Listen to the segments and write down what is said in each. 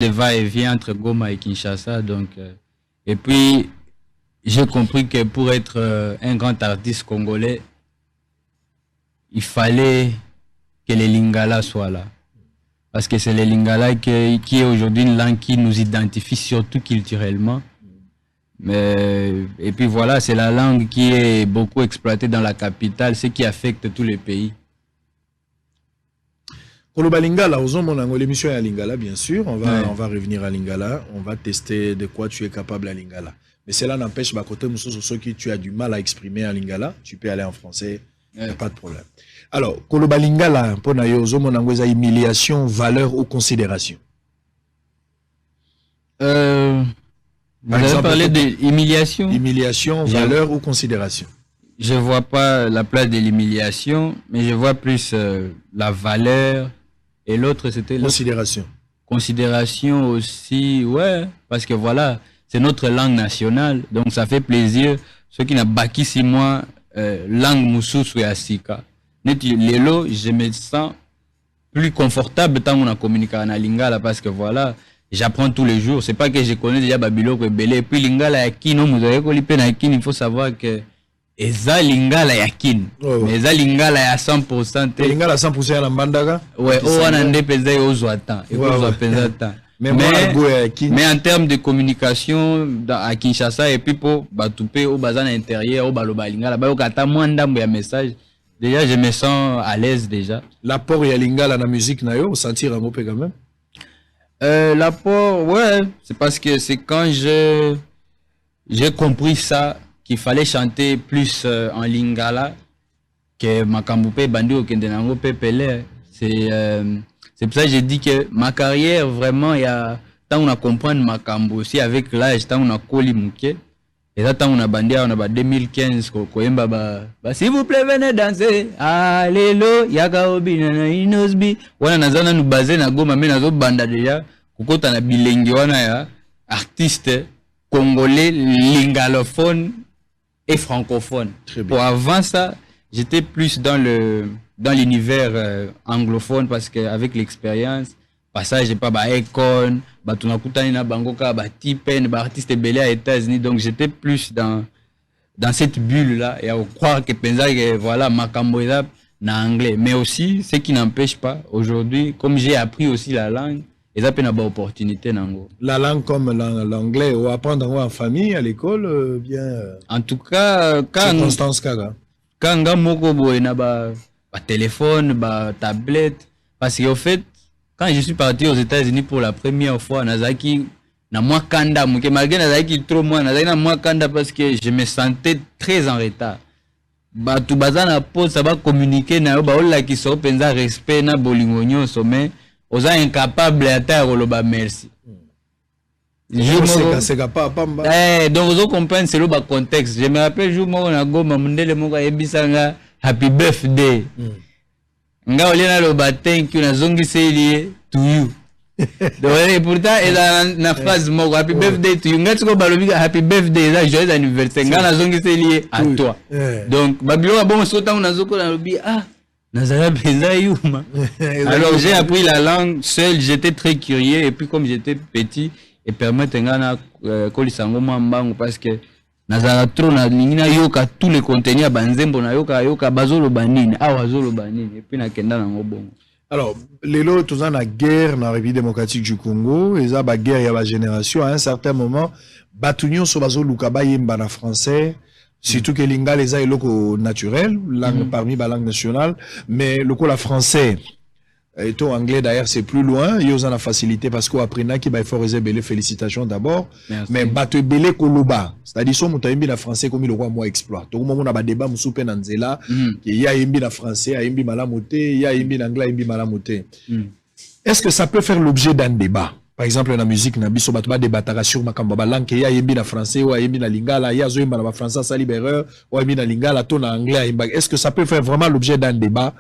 de va-et-vient entre Goma et Kinshasa. Donc, et puis, j'ai compris que pour être un grand artiste congolais, il fallait que les Lingala soient là. Parce que c'est les Lingala qui est aujourd'hui une langue qui nous identifie surtout culturellement. Et puis voilà, c'est la langue qui est beaucoup exploitée dans la capitale, ce qui affecte tous les pays. Koloba Lingala, l'émission est à Lingala, bien sûr. On va revenir à Lingala. On va tester de quoi tu es capable à Lingala. Mais cela n'empêche pas côté ceux qui tu as du mal à exprimer à Lingala, tu peux aller en français, il n'y a pas de problème. Alors, Koloba Lingala, pour nayozo monangoza humiliation, valeur ou considération. Vous avez parlé d'humiliation. Humiliation, valeur ou considération. Je vois pas la place de l'humiliation, mais je vois plus la valeur. Et l'autre, c'était considération. Considération aussi, ouais, parce que voilà, c'est notre langue nationale, donc ça fait plaisir. Ceux qui n'ont pas quitté 6 mois, langue Moussousou et Asika. Lelo, je me sens plus confortable tant qu'on a communiqué en Lingala parce que voilà, j'apprends tous les jours. C'est pas que je connais déjà Babylone et Belé. Et puis Lingala Yakin, il faut savoir que Eza Lingala Yakin. Mais Eza Lingala ya 100%. Lingala 100% à la Mbandaka. Ouais, on a un dépensé aux ouatans. Mais en termes de communication à Kinshasa et puis pour Batoupé au bazar intérieur au Baloba Lingala, bah au kata moins d'ambo ya message. Déjà, je me sens à l'aise déjà. L'apport y a Lingala dans la musique, vous sentir un mot quand même? L'apport, ouais, c'est parce que c'est quand j'ai compris ça, qu'il fallait chanter plus en Lingala que Makamboupé, Bandi ou Kendenango Pepele. C'est pour ça que j'ai dit que ma carrière, vraiment, il y a tant on a compris Makambo aussi avec l'âge, tant on a collé Mouké. Et là, on a bandé, on a 2015, s'il vous plaît, venez danser. Alléluia, yaka obi, nana inosbi. Wana nazana nous basé na goma, mais nazo banda déjà. Kukota na bilengi wana ya artiste congolais, lingalophone et francophone. Pour avant ça, j'étais plus dans l'univers anglophone parce qu'avec l'expérience, passage pas ba Econ, ba tunakutani na bangoka ba Tipen, ba artiste belé aux États-Unis, donc j'étais plus dans cette bulle là et à croire que pensa que voilà makambo là na anglais, mais aussi ce qui n'empêche pas aujourd'hui comme j'ai appris aussi la langue, et ça peut na ba opportunité nango. La langue comme l'anglais ou apprendre en famille à l'école bien en tout cas quand moko boy na ba téléphone, ba tablette parce qu'en fait quand je suis parti aux États-Unis pour la première fois, Nazaki, na moi kanda, malgré Nazaki trop moi, Nazaki na moi kanda parce que je me sentais très en retard. Bah tout bazana pose, ça va communiquer na ba ola qui so penza respect na bolingonyo sommet, oza incapable à terre loba merci. C'est capable pamba. Donc vous comprenez c'est le bas contexte. Je me rappelle jour moi na goma mundele moko ebisanga happy birthday. Nga olena lo thank you na zongi lié to you. Donc pourtant elle na phrase moko happy birthday to you. Nga tsiko balobi happy birthday là joyeux anniversaire. Nga na zongi lié à toi. Donc babilo bon sota on azoko na lobi nazala peza yuma. Alors j'ai appris la langue seul, j'étais très curieux et puis comme j'étais petit et permettre nga na kolisango mbango parce que nazala trop na ningina yoka tous les contenus banzembo na yoka bazolo banini awazolo banini et puis na kenda na ngobongo. Alors lelo toza na guerre na République démocratique du Congo eza ba guerre ya ba génération à un certain moment batunyo so bazoluka ba yemba na français surtout que lingala eza eloko naturel langue parmi ba langue nationale mais loko la français et ton anglais d'ailleurs c'est plus loin ils ont la facilité parce qu'on apprend qui va faire les félicitations d'abord. Mais battre belé koloba c'est-à-dire son mutaimbi na français comme il le roi moi exploit tout le monde a ba débat musupe na nzela qu'il y a imbi na français a imbi malamoté il y a imbi na anglais imbi malamoté. Est-ce que ça peut faire l'objet d'un débat? Par exemple la musique na biso batba débatara sur makamba ba langue il y a imbi na français ou imbi na lingala il y a zo imbi na français ça libéreur ou imbi na lingala ton anglais est-ce que ça peut faire vraiment l'objet d'un débat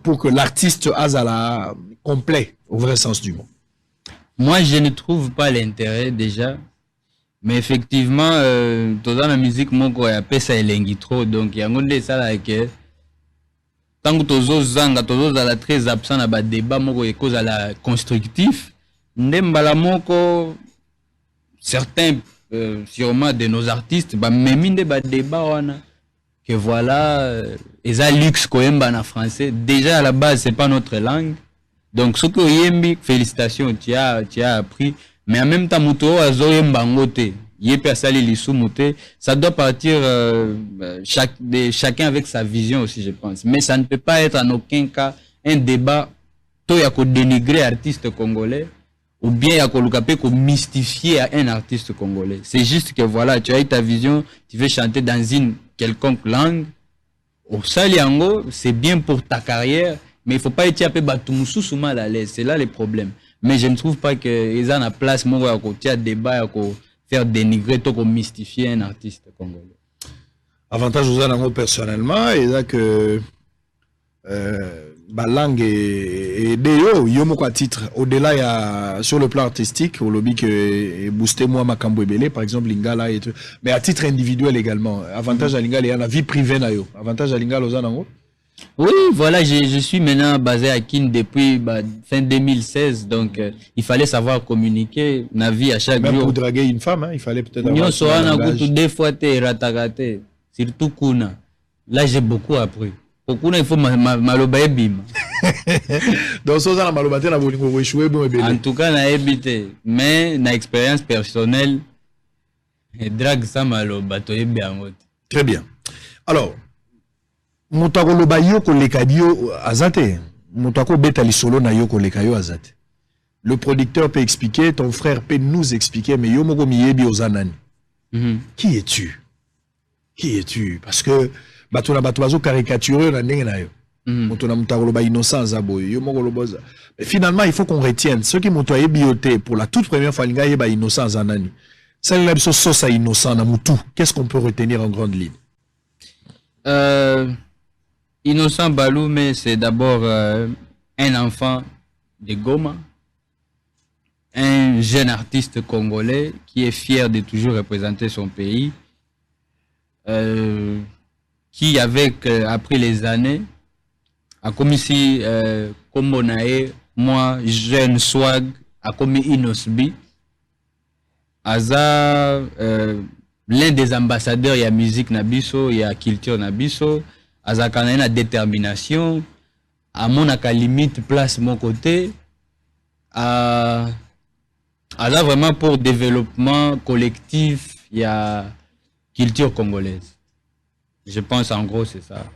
pour que l'artiste azala complet au vrai sens du mot? Moi, je ne trouve pas l'intérêt déjà, mais effectivement, dans la musique, mon quoi, appelle ça elengi trop, donc il y a un monde ça là que tant que tozo zanga, tozo zala très absent à bas débat, mon quoi, cause à la constructif, Ndembala moko, certains, sûrement de nos artistes, bah, même des débat, que voilà, ils ont luxe quand même en français. Déjà, à la base, c'est pas notre langue. Donc, ce que yembi, félicitations, tu as appris. Mais en même temps, muto, azo yembangote. Yepe asali lisu mute. Ça doit partir, chacun avec sa vision aussi, je pense. Mais ça ne peut pas être en aucun cas un débat, toi, yako dénigrer artiste congolais, ou bien yako lukape, ko mystifier à un artiste congolais. C'est juste que voilà, tu as eu ta vision, tu veux chanter dans une quelconque langue. Au saliango, c'est bien pour ta carrière, mais il faut pas être un peu batumusu mal à l'aise. C'est là le problème. Mais je ne trouve pas qu'ils ont la place, moi, à côté, débat, à faire dénigrer, tout comme mystifier un artiste congolais. Avantage aux anangos personnellement, et là que la langue est déo, yomo quoi titre. Au-delà, il y a sur le plan artistique, au lobby que booster moi ma Belé, par exemple Lingala et tout. Mais à titre individuel également. Avantage à Lingala, il y a la vie privée na yo. Avantage à Lingala aux anangos. Oui, voilà, je suis maintenant basé à Kin depuis fin 2016, donc il fallait savoir communiquer, na vie à chaque jour. Même pour draguer une femme, hein, il fallait peut-être avoir des fois t'es ratakate, surtout Kuna. Là, j'ai beaucoup appris. Pour Kuna, il faut maloba ebim. Donc, ça, na maloba te na bolingo échouer bon ebele. En tout cas, na ebité, mais na expérience personnelle, drague ça maloba to ebiangote. Très bien. Alors, Moutako loba yoko lekadio azate. Moutako beta lisolo na yoko lekayo azate. Le producteur peut expliquer, ton frère peut nous expliquer, mais yomoko miyebi ozanani. Qui es-tu? Qui es-tu? Parce que batona batoazo caricatureux na ndenge na yo. Moutona moutako loba innocent zabo yomoko loboza. Mais finalement, il faut qu'on retienne ceux qui moutwa ebioté pour la toute première fois linga yeba innocent zanani. Ça la biso sosa innocent na moutou. Qu'est-ce qu'on peut retenir en grande ligne? Innocent Balou, mais c'est d'abord un enfant de Goma, un jeune artiste congolais qui est fier de toujours représenter son pays, qui avec, après les années, a commis si, comme Monae, moi, jeune swag, a commis Inosbi, Aza, l'un des ambassadeurs, il y a musique Nabiso, il y a culture Nabiso, Azakana na détermination, à mon limite place mon côté, à là vraiment pour développement collectif, il y a culture congolaise. Je pense en gros c'est ça.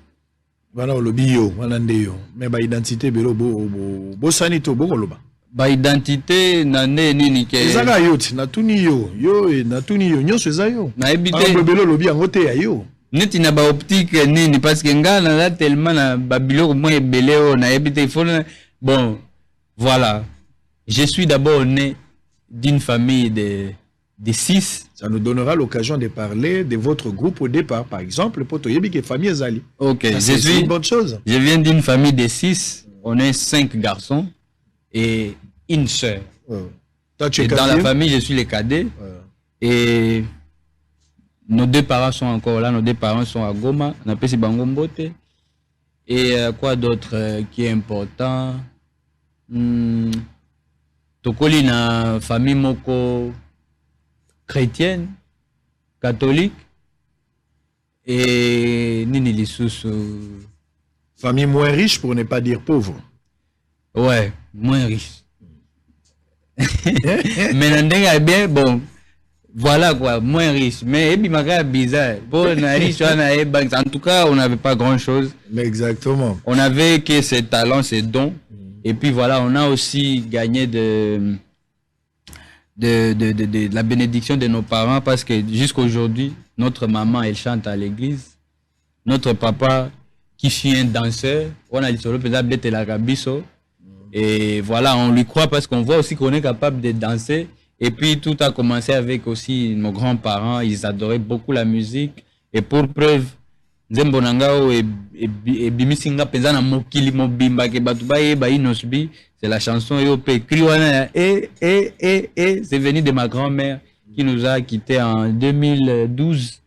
Voilà le bio, voilà ndeyo. Mais ba identité belo bo sanito bo koloba. Ba identité na ne nini ke. Ezaka yoti na tuni yo na tuni yo nyonso ezayo. Na ebité belo lobi angote ya yo. Neti na ba optique nini parce que nga na la tellement na babilo moi ebele o na ebité faut bon voilà, je suis d'abord né d'une famille de 6. Ça nous donnera l'occasion de parler de votre groupe au départ, par exemple pour Toyebi qui famille Zali. OK, c'est une bonne chose. Je viens d'une famille de 6, on est 5 garçons et une sœur. Et dans la famille, je suis le cadet et nos deux parents sont encore là, nos deux parents sont à Goma, on appelle Bangombote. Et quoi d'autre qui est important? Tokoli na famille moko chrétienne, catholique et nini lisusu. Famille moins riche pour ne pas dire pauvre. Ouais, moins riche. Mais n'endega bien bon. Voilà quoi, moins riche. Mais bizarre. Bon, en tout cas, on n'avait pas grand chose. Exactement. On avait que ses talents, ses dons. Et puis voilà, on a aussi gagné de la bénédiction de nos parents parce que jusqu'à aujourd'hui, notre maman, elle chante à l'église. Notre papa, qui fut un danseur, on a dit sur le de la Gabiso. Et voilà, on lui croit parce qu'on voit aussi qu'on est capable de danser. Et puis tout a commencé avec aussi nos grands-parents, ils adoraient beaucoup la musique. Et pour preuve, Nzembonangao et Bimisinga Penzana Mokili Mobimba Kebatuba ba Inosbi, c'est la chanson Yope Kriwana c'est venu de ma grand-mère qui nous a quittés en 2012.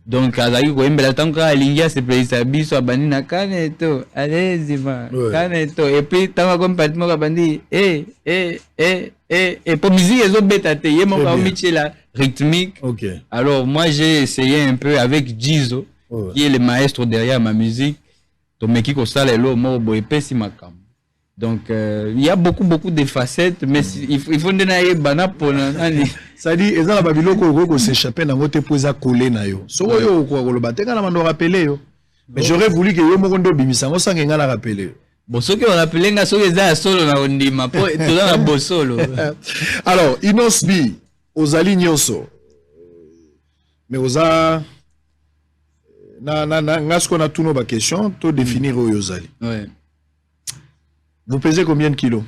Donc azali koyembela tango alingi asepelisa biso abandi na kane to allez ma kane to et puis tango comme Patimo abandi et pour musique ezobeta te ye moko omichela rythmique. OK. Alors moi j'ai essayé un peu avec Jizo qui est le maestro derrière ma musique. Tomeki ko sala elo mo bo epesi makam. Donc il y a beaucoup de facettes mais il faut ndena ye bana pona nani. Ça dit ezala babiloko ko s'échapper na ngote poza coller na yo. So yo ko koloba te kana mando rappeler yo. Mais j'aurais voulu que yo moko ndo bimisa ngo sange ngala rappeler. Bon ce que on rappeler nga so eza solo na ondima po to na bosolo. Alors Inos B ozali nyonso. Mais oza ngasko na tuno ba question to définir oyozali. Ouais. Vous pesez combien de kilos?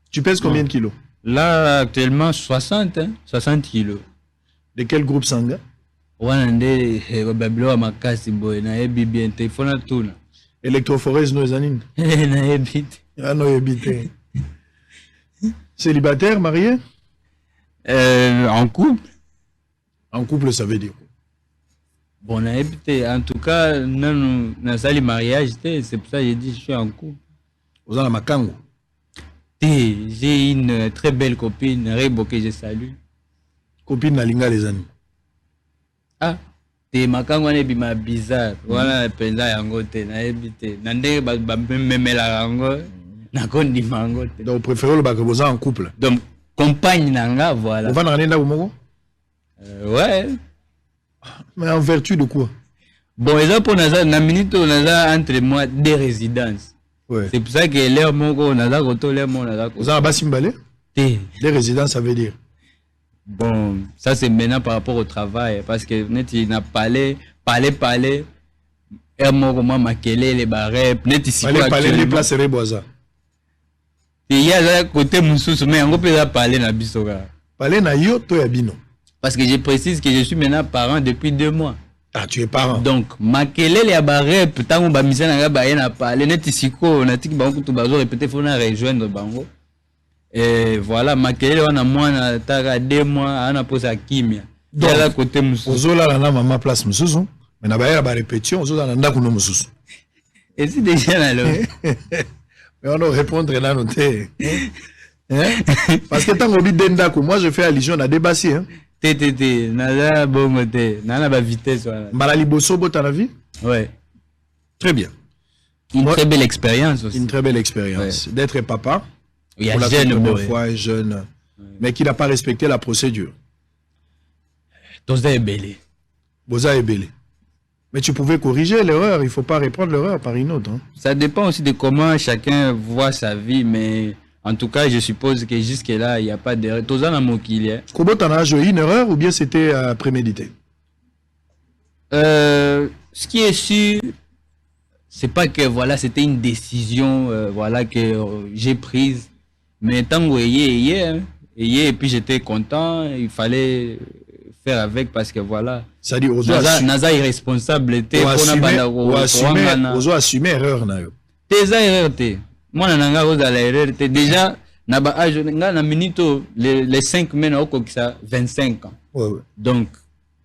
Tu pèses combien de kilos? Là, actuellement, 60 kilos. De quel groupe sanguin? Électrophorèse no zanine. Ah non, habité. Célibataire, marié? En couple. En couple, ça veut dire quoi? Bon, en tout cas, non, on a sali mariage, c'est pour ça que j'ai dit je suis en couple. Vous avez ma kango? J'ai une très belle copine, Rebo, que je salue. Copine Nalinga les amis. Ah, t'es ma kango, on est bizarre. Voilà, penza yango te, na ebite. Nande ba même la yango, na kondi mango te. Donc, vous préférez le bac vous en couple? Donc, compagne nanga, voilà. Vous allez dans le ouais. Mais en vertu de quoi? Bon, exemple, on a minute, on a entre moi des résidences. Ouais. C'est pour ça que l'air mongo, on a goto l'air mon, on a vous avez Basimbalé? Des résidences, ça veut dire? Bon, ça c'est maintenant par rapport au travail. Parce que net, il n'a parlé. Air mongo, moi, makele, les barres, net ici. Parler les places reboisa. Il y a là côté moussous, mais on peut parler na bisoga. Parler na yo, to yabino. Parce que je précise que je suis maintenant parent depuis 2 mois. Ah, tu es parent. Donc, makele les barres, peut-être on va miser na ba na parler net ici ko, on a dit que bango tout bazo répéter faut na rejoindre bango. Et voilà, makele on a moins na taka 2 mois, on a posé à kimia. Donc, là côté moussous. Ozola la maman place moussous. Mais na ba ba répétition, ozola na ndako no moussous. Et c'est déjà là là. Mais on doit répondre là noté. Parce que tant qu'on dit d'endako, moi je fais allusion à débasser hein. Nada bon té, nana ba vitesse voilà. Malali bosso bota la vie? Ouais. Très bien. Très belle expérience aussi. Une très belle expérience d'être papa. Il y a jeune fois un jeune mais qui n'a pas respecté la procédure. Toza ebele. Boza ebele. Mais tu pouvais corriger l'erreur, il faut pas reprendre l'erreur par une autre hein. Ça dépend aussi de comment chacun voit sa vie mais en tout cas, je suppose que jusque-là, il n'y a pas d'erreur. Tout ça, comment t'en as joué une erreur ou bien c'était prémédité? Ce qui est sûr, c'est pas que voilà, c'était une décision voilà, que j'ai prise. Mais tant que et puis j'étais content, il fallait faire avec parce que voilà. C'est-à-dire, Naza irresponsable était pour assumer erreur. Tes erreurs, moi, déjà, na minito, les 5 mènes au ça 25 ans. Ouais. Donc,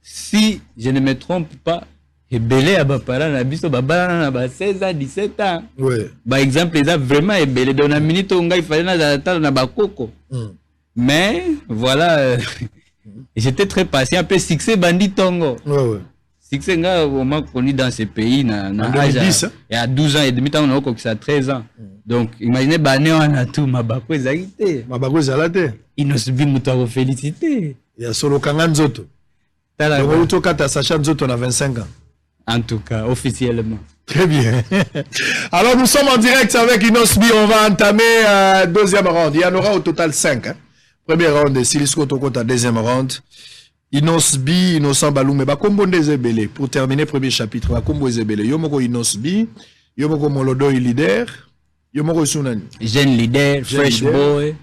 si je ne me trompe pas, ebele à Bapara, na biso babana na 16 ans, 17 ans. Ouais. Par exemple, ils ont vraiment ebele. Donc, na minito, il fallait na bakoko. Mais, voilà, j'étais très patient. Un peu succès bandit tongo. Ouais. Succès, on m'a connu dans ce pays, na 2010. Et à 12 ans et demi, on a 13 ans. Donc, imaginez, bané on a tout, ma bako ezalité. Ma bako ezalate. Il nous subit mouta félicité. Il y a solo kanganzoto. Tala. Le auto kata Sacha Nzoto on a 25 ans. En tout cas, officiellement. Très bien. Alors, nous sommes en direct avec Inosbi. On va entamer deuxième round. Il y en aura au total 5. Hein. Première round, Silisco Tokota, deuxième round. Inosbi, Innocent Balou, mais Bakombo Ndezebele. Pour terminer, premier chapitre, Bakombo Ndezebele. Yomoko Inosbi, Yomoko Molodo leader. Yomoko Sunani. Jeune leader, fresh boy,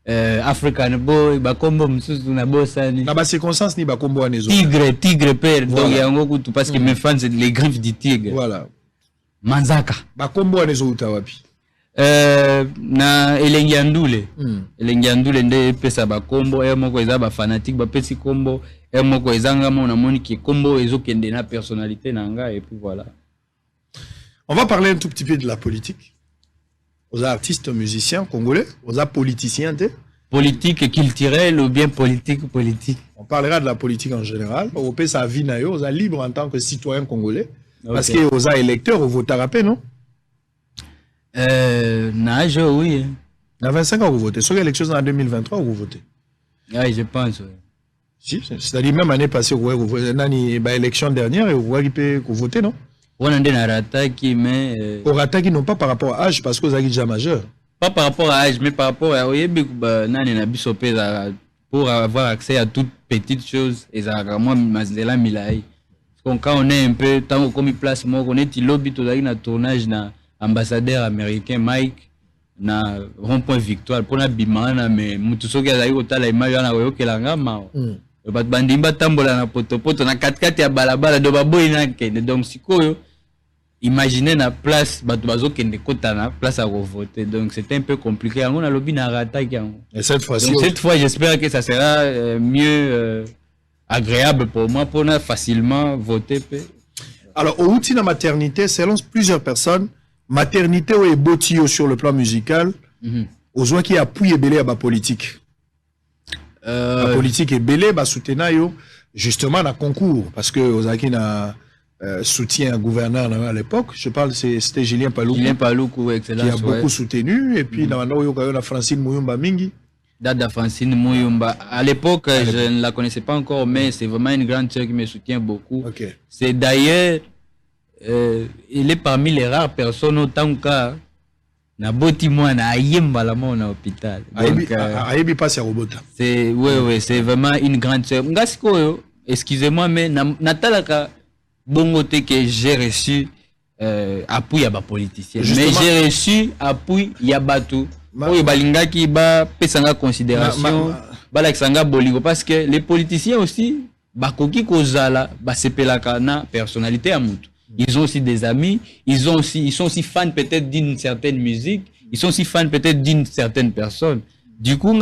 African boy, Bakombo Msusu na Bossani. Na ba circonstance ni Bakombo Anezo. Tigre père. Voilà. Donc yango kutu parce que mes fans c'est les griffes du tigre. Voilà. Manzaka. Bakombo Anezo utawapi. Na elengiandule elengiandule nde pesa ba kombo e moko eza ba fanatique ba pesi kombo e moko ezanga mona moni ki kombo ezokende na personnalité nanga et puis voilà. On va parler un tout petit peu de la politique. Aux artistes musiciens congolais, aux politiciens politique culturelle ou bien politique. On parlera de la politique en général. Au pays sa vie nayo, aux libre en tant que citoyen congolais parce que aux électeurs au vote rapé non. Nage, oui. À 25 ans, vous votez. Sur l'élection en 2023, vous votez. Oui, je pense. Oui. Si, c'est-à-dire même l'année passée, vous votez. L'élection dernière, vous votez, non? On a des rataki, mais. Au rataki, non pas par rapport à âge, parce que vous avez déjà majeur. Pas par rapport à âge, mais par rapport à. Pour avoir accès à toutes petites choses, et ça, moi, Mazdela Milaï. Quand on est un peu, tant comme il place, moi, on est lobby, tout à tournage, na ambassadeur américain Mike na rond-point Victoire pour na bimana mais mutu soki azali kotala image wana koyokelanga ma bato bandimba tambola na potopoto na katikati ya balabala do baboyi na kende donc sikoyo imaginez na place bato bazokende kota na place à voter donc c'était un peu compliqué yango na lobi na rataki yango et cette fois-ci cette fois j'espère que ça sera mieux agréable pour moi pour facilement voter. Alors au outil de maternité selon plusieurs personnes maternité ou ébotio sur le plan musical, aux gens qui appuient belé à la politique. La politique est belé, bah soutenir yo justement dans concours parce que aux qui na soutien un gouverneur à l'époque. Je parle c'était Julien Paloukou. Julien Paloukou, excellent. Qui a beaucoup soutenu et puis dans la Francine Mouyumba Mingi. Dada Francine Mouyumba. À l'époque, je ne la connaissais pas encore, mais c'est vraiment une grande sœur qui me soutient beaucoup. Okay. C'est d'ailleurs il est parmi les rares personnes autant que na boti moi na yemba la mon hôpital. Donc ayebi passe à robota. C'est ouais c'est vraiment une grande sœur. Ngasiko excusez-moi mais natalaka bongo te que j'ai reçu appui à ba politicien. Mais j'ai reçu appui ya batu. Oyo balingaki ba pesanga considération ba laksanga bolingo parce que les politiciens aussi bakoki kozala ba sepelaka na personnalité à mutu. Ils ont aussi des amis, ils sont aussi fans peut-être d'une certaine musique, ils sont aussi fans peut-être d'une certaine personne. Du coup,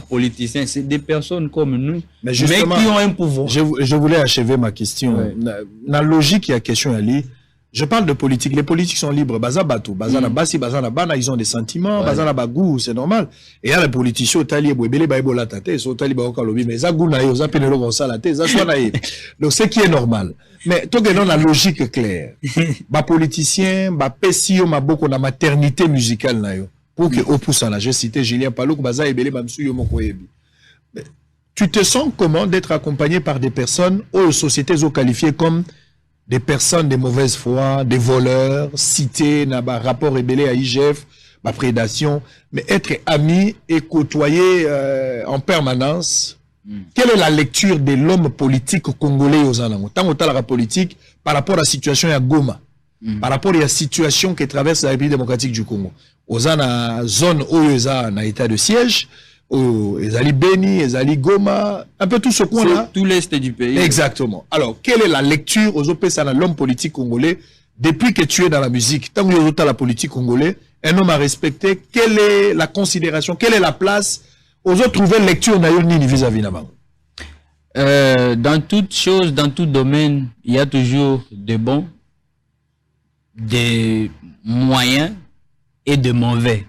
politiciens, c'est des personnes comme nous, mais qui ont un pouvoir. Je voulais achever ma question. Ouais. La logique, il y a question ali. Je parle de politique. Les politiques sont libres. Baza batou, baza na basi, baza na bana, ils ont des sentiments, baza na bagou, c'est normal. Et il y a les politiciens, otali ebele ba ebola tate, so otali ba okalobi, mais za guna yo, za penelo kon sala te, za swana ye. Donc c'est qui est normal. Mais toi non la logique claire. Ba politicien, ba pesio ma boko na maternité musicale na yo. Pour que au poussa là, je citais Julien Paloukou, baza ebele ba msu yo moko yebi. Tu te sens comment d'être accompagné par des personnes aux sociétés ont qualifiées comme des personnes de mauvaise foi, des voleurs, cités, dans le rapport rébellé à IGF, ma prédation, mais être ami et côtoyer en permanence. Quelle est la lecture de l'homme politique congolais aux Anango? Tant que la politique, par rapport à la situation à Goma, par rapport à la situation qui traverse la République démocratique du Congo. Aux Anna zone où ils ont un état de siège, Ezali Beni, Ezali Goma, un peu tout ce coin-là. Tout l'est du pays. Exactement. Alors, quelle est la lecture aux OPS à l'homme politique congolais depuis que tu es dans la musique? Tant que tu es dans la politique congolais, un homme à respecter, quelle est la considération, quelle est la place aux autres trouver lecture ni vis-à-vis d'avant? Dans toute chose, dans tout domaine, il y a toujours des bons, des moyens et de mauvais.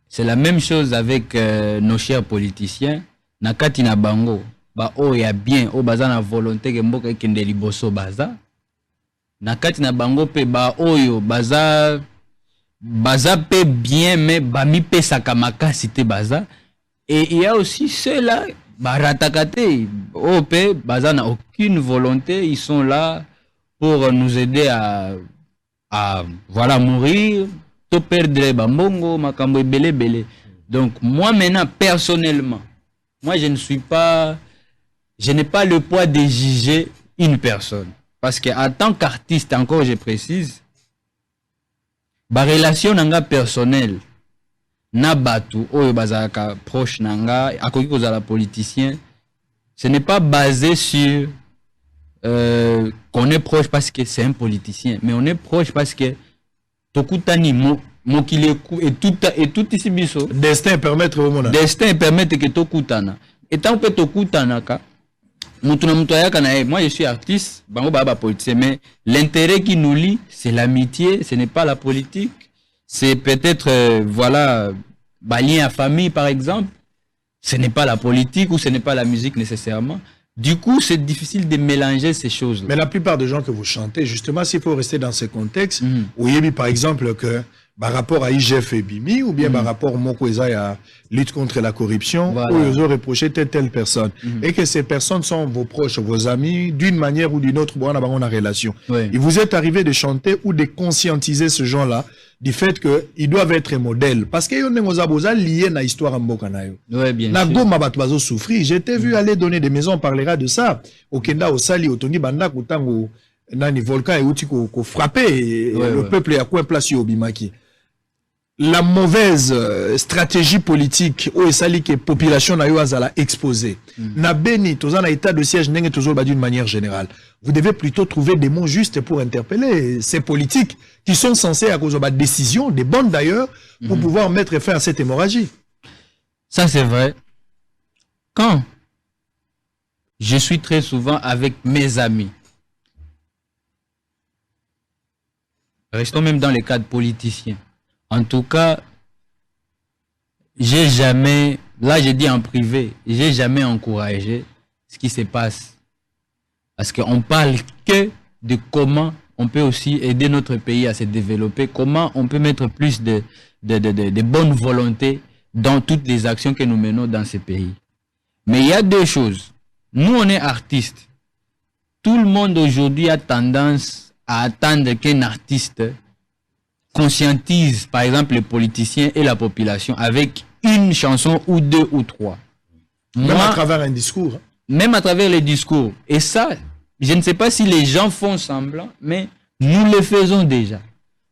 C'est la même chose avec nos chers politiciens. Nakati na bango, ba o ya bien, o baza na volonté ke mboka kende liboso baza. Nakati na bango pe ba oyo baza pe bien mais ba mi pe sakamaka cité baza. Et il y a aussi ceux-là ba ratakate, o pe baza na aucune volonté, ils sont là pour nous aider à voilà mourir. Perdre bambongo makambo belé belé. Donc moi maintenant personnellement, moi je n'ai pas le poids de juger une personne parce que en tant qu'artiste encore je précise, ba relation nanga personnelle na batu oyo bazaka proche nanga akoki kozala politicien, ce n'est pas basé sur qu'on est proche parce que c'est un politicien, mais on est proche parce que tokutani mokili et tout ici biso destin permettre au monde destin permettre que tokutana et tant que tokutana ka mutu na mutu ayaka na moi je suis artiste bango baba politicien mais l'intérêt qui nous lie c'est l'amitié, ce n'est pas la politique, c'est peut-être voilà lien à famille par exemple, ce n'est pas la politique ou ce n'est pas la musique nécessairement. Du coup, c'est difficile de mélanger ces choses-là. Mais la plupart des gens que vous chantez, justement, s'il faut rester dans ce contexte, où il y a par exemple que par rapport à IGF et Bimi, ou bien par rapport au Mokweza à lutte contre la corruption, voilà. Où ils ont reproché telle personne. Et que ces personnes sont vos proches, vos amis, d'une manière ou d'une autre, bon, on a une relation. Oui. Il vous est arrivé de chanter ou de conscientiser ce genre-là du fait qu'ils doivent être modèles. Parce que ils liés à l'histoire en Bokanayo. Oui, bien la sûr. Goma Batouazo souffrir. J'étais vu aller donner des maisons, on parlera de ça. Au Kenda, au Sali, au Tony Banda, au Tango, Nani Volcan et Outi, qu'on frappé, le peuple est à quoi placé au Bimaki. La mauvaise stratégie politique où Sali que population na yo azala exposée. Na beni tozana état de siège n'enge toujours d'une manière générale. Vous devez plutôt trouver des mots justes pour interpeller ces politiques qui sont censés à cause de décisions, des bonnes d'ailleurs, pour pouvoir mettre fin à cette hémorragie. Ça c'est vrai. Quand je suis très souvent avec mes amis, restons même dans les cadres politiciens. En tout cas, j'ai jamais, là je dis en privé, j'ai jamais encouragé ce qui se passe. Parce qu'on parle que de comment on peut aussi aider notre pays à se développer, comment on peut mettre plus de bonne volonté dans toutes les actions que nous menons dans ce pays. Mais il y a deux choses. Nous, on est artistes. Tout le monde aujourd'hui a tendance à attendre qu'un artiste conscientise, par exemple, les politiciens et la population avec une chanson ou deux ou trois. Même à travers un discours. Même à travers les discours. Et ça, je ne sais pas si les gens font semblant, mais nous le faisons déjà.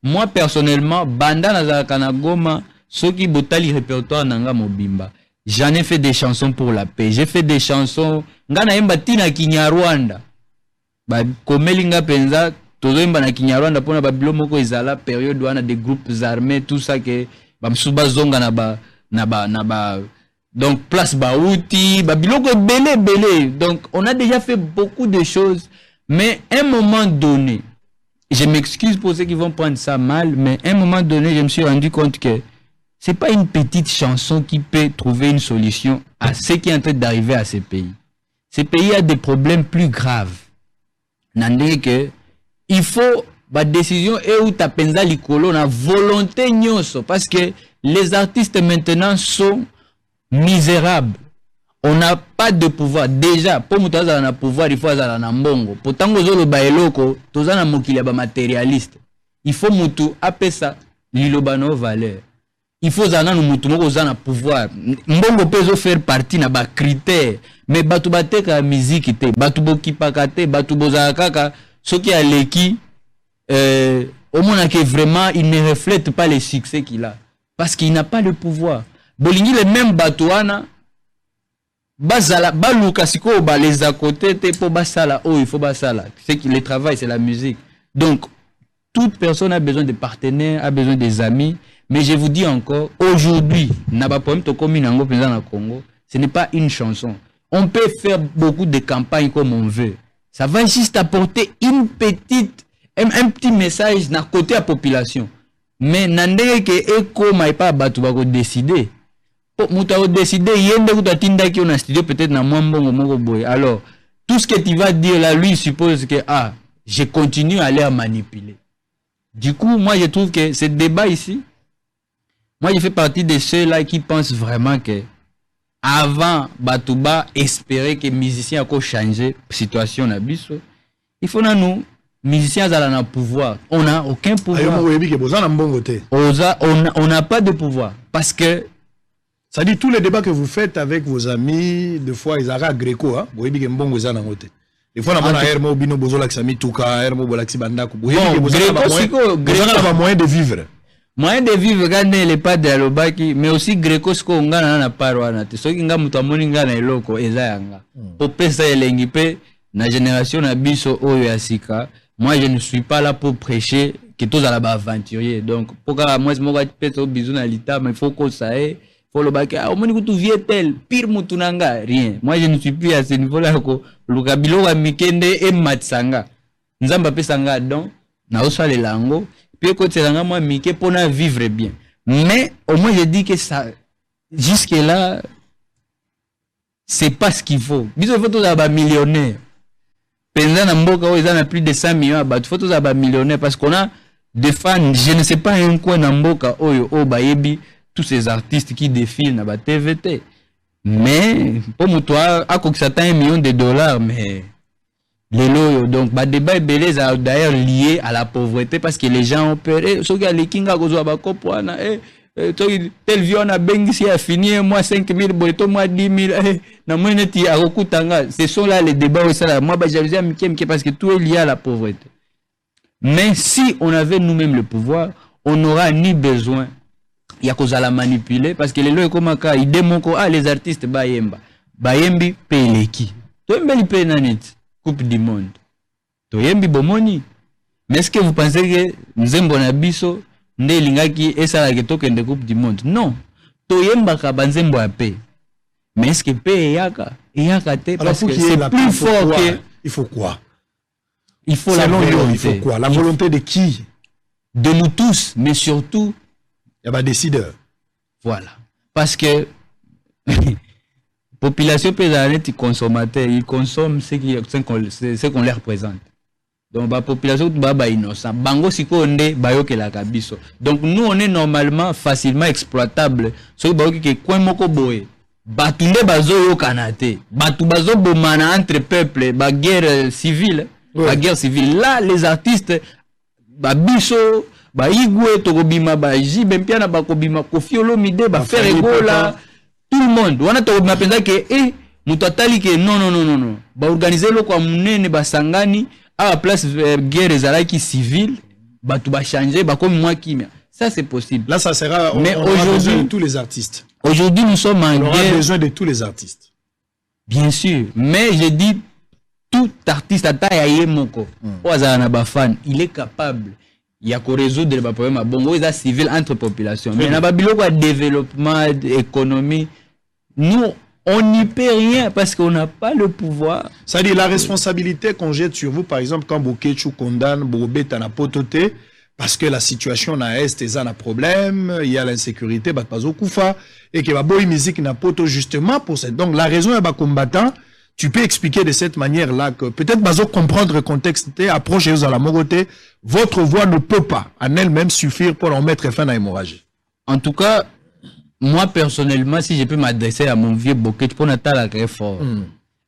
Moi, personnellement, Banda Nazara Goma, ceux qui botali répertoire Nanga Mobimba, j'en ai fait des chansons pour la paix. J'ai fait des chansons. Ngana Yemba Tina Kinyarwanda. Komelinga Penza. Tozoimba na Kinyarwanda pona babilo moko ezala période wana des groupes armés tout ça que bamsuba zonga na ba donc place baouti babiloko belé donc on a déjà fait beaucoup de choses mais à un moment donné je m'excuse pour ceux qui vont prendre ça mal mais à un moment donné je me suis rendu compte que c'est pas une petite chanson qui peut trouver une solution à ce qui est en train d'arriver à ces pays. Ces pays a des problèmes plus graves. Nandé que il faut la décision et où ta penza likolo na volonté nyoso parce que les artistes maintenant sont misérables. On n'a pas de pouvoir déjà pour mutaza na pouvoir il faut azala na mbongo. Pourtant ozolo ba eloko tozana mokili ba matérialiste. Il faut mutu apesa lilobano valeur. Il faut zana no mutu moko zana pouvoir. Mbongo pezo faire partie na ba critères mais batu bateka musique te, batu bokipaka te, batu bozaka kaka ce qui a l'équipe, au moins que vraiment il ne reflète pas le succès qu'il a. Parce qu'il n'a pas le pouvoir. Bolingi les mêmes batouana, bazala, baluka siko ba les à côté, te po basala, oh il faut basala. C'est que le travail c'est la musique. Donc, toute personne a besoin de partenaires, a besoin des amis. Mais je vous dis encore, aujourd'hui, Naba Poem Tokomi Nango Penza na Congo, ce n'est pas une chanson. On peut faire beaucoup de campagnes comme on veut. Ça va juste apporter un petit message dans côté à la population. Mais nandé que eko mai pas batu bako décider. Muta o décider yende kuta tinda ki on a studio peut-être na mwambongo moko boy. Alors tout ce que tu vas dire là lui suppose que je continue à aller manipuler. Du coup moi je trouve que ce débat ici, moi je fais partie de ceux là qui pensent vraiment que avant Batouba espérer que les musiciens ont changé la situation na biso, il faut nous musiciens à un pouvoir. On n'a aucun pouvoir. On n'a pas de pouvoir parce que ça dit tous les débats que vous faites avec vos amis, des fois ils arrêtent Gréco, hein. Vous voyez mbongo za na ngote. Des fois on a Hermo Bino Bozola Ksami Tuka, Hermo Bolaxi Bandako. Vous voyez Gréco a moyen de vivre. Moyen de vivre gane le pas de alobaki mais aussi Gréco sko ngana na parwana te soki nga mutu amoni nga na eloko eza yanga popesa elengi pe na génération na biso oyo ya sika. Moi je ne suis pas là pour prêcher que tous à la aventurier. Donc, pour que moi, je peux au bisou dans l'état, mais il faut que ça ait, faut le bac. Ah, au moins, tu viens tel, pire moutunanga, rien. Moi, je ne suis plus à ce niveau-là, le kabilo wa mikende et matsanga. Nzamba pe sanga donc, na osa le lango, puis que c'est moi, mike pour vivre bien. Mais, au moins, je dis que ça, jusque-là, c'est pas ce qu'il faut. Il faut tous avoir millionnaire. Pendant na mboka où ils ont plus de 100 millions, il faut tous avoir millionnaire parce qu'on a des fans, je ne sais pas un coin na mboka où bayebi tous ces artistes qui défilent na ba TVT. Mais pour toi, à quoi que ça t'a $1 million, mais les lots donc ba débat belé d'ailleurs lié à la pauvreté parce que les gens ont peur. Ceux qui a les kinga gozo ba kopwana tel vieux na bengi si a fini moi 5 000 boleto moi 10 000 na moi neti a okutanga. Ce sont là les débats où ça là moi ba jalousie amike parce que tout est lié à la pauvreté. Mais si on avait nous-mêmes le pouvoir, on n'aura ni besoin il y a cause à la manipuler parce que les lois comme ça ils démontrent les artistes bayembi peleki to mbeli pe nanit coupe du monde to yembi bomoni. Mais est-ce que vous pensez que nzembo na biso nde lingaki esala ke toke de coupe du monde? Non, to yemba ka banzembo ya pe. Mais est-ce que pe yaka te parce que c'est plus fort que il faut quoi? Il faut la volonté. Il faut quoi? La volonté de qui? De nous tous, mais surtout il y a des décideurs. Voilà. Parce que population pédanette, consommateur, ils consomment ce qu'on leur représente. Donc la population baba innocent. Bango sikonde bayo ke la kabiso. Donc nous on est normalement facilement exploitable. So bayo ke coin moko boye. Batunde bazo yo kanate. Batu bazo bomana entre peuples, ba guerre civile, la guerre civile. Là les artistes babiso ba igwe tokobima ba jibempiana bakobima Koffi Olomide ba faire égola tout le monde wana tokobima penza ke mutu atali ke non ba organiser lo kwa munene basangani à la place guerre ezalaki civile batu ba changer ba comme moi kimia. Ça c'est possible. Là ça sera mais aujourd'hui de tous les artistes. Aujourd'hui nous sommes en guerre. On aura besoin de tous les artistes. Bien sûr, mais je dis tout artiste ata ya yemoko oza na ba fan, il est capable il y a qu'à résoudre les problèmes bon ils civil entre populations mais na babilo quoi développement économie nous on n'y peut rien parce qu'on n'a pas le pouvoir. Ça dit la responsabilité qu'on jette sur vous par exemple quand Bokechu condamne Bobeta na pototé parce que la situation na est un problème, il y a l'insécurité batpazo kufa et que baboy musique na poto justement pour ça. Donc la raison est ba combattant. Tu peux expliquer de cette manière-là que peut-être bazo comprendre le contexte, approche à la Mogoté, votre voix ne peut pas en elle-même suffire pour en mettre fin à l'hémorragie. En tout cas, moi personnellement, si je peux m'adresser à mon vieux Boket pour Natal très fort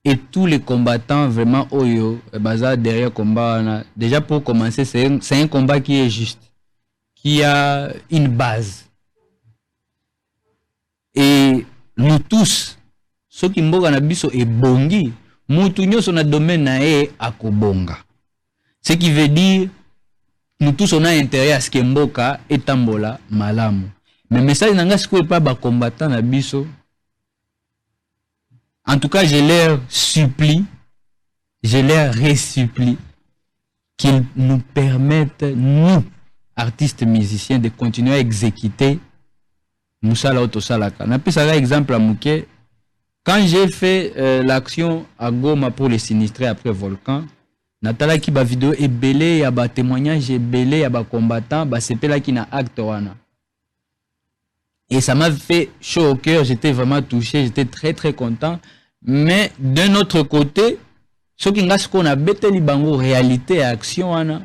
et tous les combattants vraiment oyo baza derrière combat, déjà pour commencer, c'est un combat qui est juste, qui a une base. Et nous tous ceux qui mboka na biso e bongi mutu nyoso na domaine na e akobonga. Ce qui veut dire nous tous on a intérêt à ce que mboka etambola malamu. Mais message nanga siko pas ba combattant na biso. En tout cas, je leur supplie, je leur resupplie qu'ils nous permettent nous artistes musiciens de continuer à exécuter musala otosalaka. Na pesa exemple à Mouké. Quand j'ai fait l'action à Goma pour les sinistrés après volcan, Natala qui ba vidéo est belé, ya ba témoignage est belé, ya ba combattant, ba sepela qui na acte wana. Et ça m'a fait chaud au cœur, j'étais vraiment touché, j'étais très content. Mais d'un autre côté, ce qui ngas qu'on a bêté li bango réalité et action wana,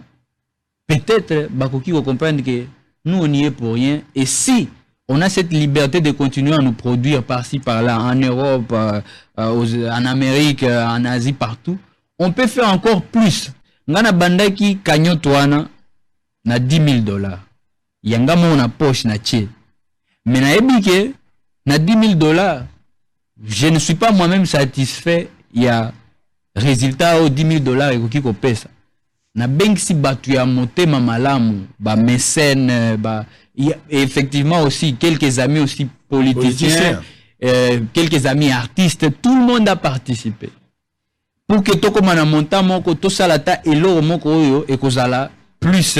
peut-être bakoki ko comprendre que nous on y est pour rien et si on a cette liberté de continuer à nous produire par-ci, par-là, en Europe, en Amérique, en Asie, partout. On peut faire encore plus. Ngana bandaki kanyo toana na $10,000. Yanga mon poche na tche. Mais na ebike na $10,000. Je ne suis pas moi-même satisfait. Il y a résultat au $10,000 et koki ko pesa. Na bengsi batu ya motema malamu, ba mécène, ba il y a effectivement aussi quelques amis aussi politiciens. Quelques amis artistes, tout le monde a participé. Pour que toko mana monta moko to salata elo moko oyo ekozala plus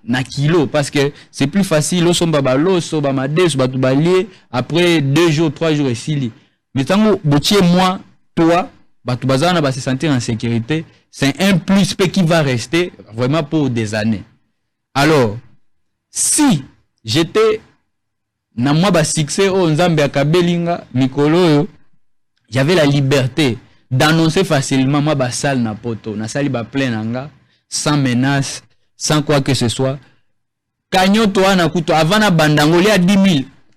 na kilo parce que c'est plus facile au somba balo so ba made so batu balier après 2 jours 3 jours ici mais tango botier moi toi batu bazana ba se sentir en sécurité c'est un plus qui va rester vraiment pour des années. Alors si j'étais na moi ba succès o nzambe akabelinga mikolo j'avais la liberté d'annoncer facilement moi ba salle na poto na sali ba plein nanga sans menace sans quoi que ce soit. Kanyo toa na kuto avant na bandangoli à 10 000.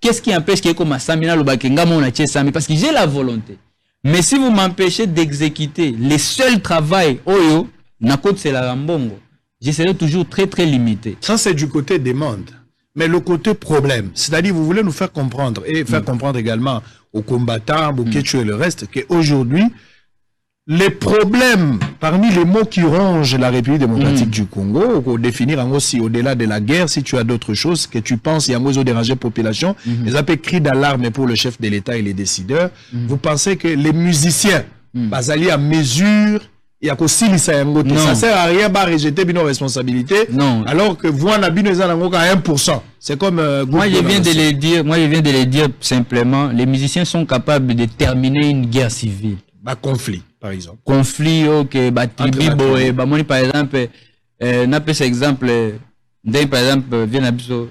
Qu'est-ce qui empêche qu'il y ait comme ça mina lo bakenga mon atie sami parce que j'ai la volonté. Mais si vous m'empêchez d'exécuter les seuls travail oyo na kote c'est la rambongo, je serai toujours très très limité. Ça c'est du côté demande. Mais le côté problème, c'est-à-dire vous voulez nous faire comprendre et faire comprendre également aux combattants, aux Kéchou et le reste qu'aujourd'hui les problèmes, parmi les mots qui rongent la République démocratique du Congo, pour définir en aussi au-delà de la guerre, si tu as d'autres choses que tu penses, il y a moins déranger la population, les appels cris d'alarme pour le chef de l'État et les décideurs, vous pensez que les musiciens, basali à mesure, il y a aussi ça sert à rien de rejeter nos responsabilités, alors que vous en avez besoin à 1%. C'est comme moi je viens de le dire simplement, les musiciens sont capables de terminer une guerre civile. Conflit, par exemple. Conflit, ok, tribu, par exemple, n'a pas cet exemple, par exemple, vient à biso,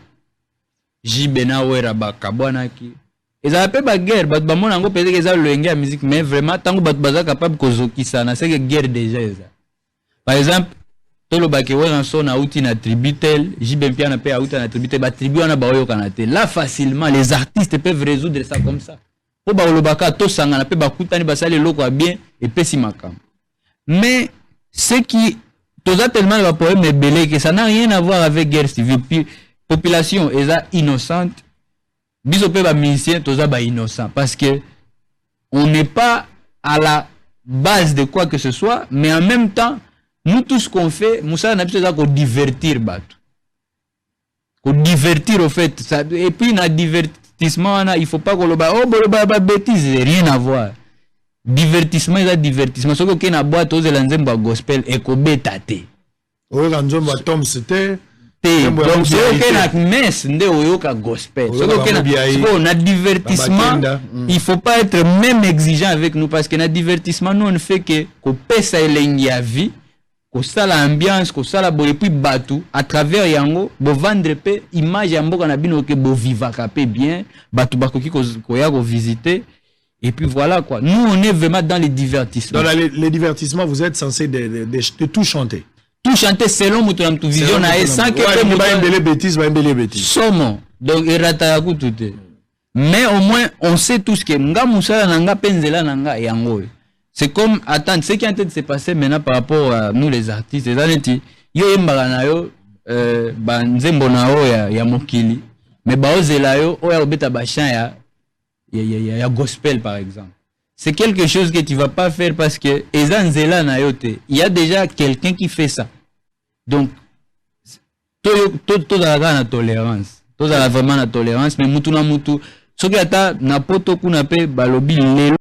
Jibena Wera Bakabwanaki. Ils appellent la guerre, mais mon ango peut-être qu'ils ont le musique, mais vraiment, tant que baza capable de zoki ça, c'est que guerre déjà. Par exemple, tout le baké Wera son a outil na tribu tel, Jibempia na pe a outil na tribu tel, tribu na baoyo kanate. Là, facilement, les artistes peuvent résoudre ça comme ça. Po ba olobaka to sanga na pe bakutani basali loko bien et pesi makam. Mais ce qui toza tellement va poème belé que ça n'a rien à voir avec guerre civile. Population est innocente. Biso pe ba musicien toza ba innocent parce que on n'est pas à la base de quoi que ce soit, mais en même temps nous tout ce qu'on fait, Moussa n'a pas qu'on divertir batu. Qu'on divertir au fait ça, et puis na divertir il faut pas que le bêtise, rien à voir. Divertissement, il y a divertissement. Ce que na boîte aux elanzemba gospel et kobetate. Oh, l'anzemba tom c'était. Donc ce que na messe nde oyoka gospel. Ce que na divertissement, il faut pas être même exigeant avec nous parce que na divertissement nous on fait que ko pesa elengi ya vie. Ko sala ambiance, ko sala bo et puis batu à travers yango bo vendre pe image ya mboka na bino ke bo vivaka pe bien batu bakoki ko ya ko visiter et puis voilà quoi. Nous on est vraiment dans les divertissements. Dans les divertissements vous êtes censé de tout chanter. Tout chanter selon mutu na mutu vision na sans que ba mbele bêtise. Somo donc erata ya kutute. Mais au moins on sait tous que nga musala nanga penzela nanga yango. C'est comme, attendre, ce qui est en train de se passer maintenant par rapport à nous les artistes, les années, yo yembagana yo, nzembo na yo ya mokili, mais ba ozela yo, oya obeta bachan ya gospel par exemple. C'est quelque chose que tu vas pas faire parce que eza nzela na yo te. Il y a déjà quelqu'un qui fait ça. Donc, tout la tolérance. Tout la vraiment la tolérance, mais mutu na mutu. Ce qui ata na poto kuna pe balobi lelo.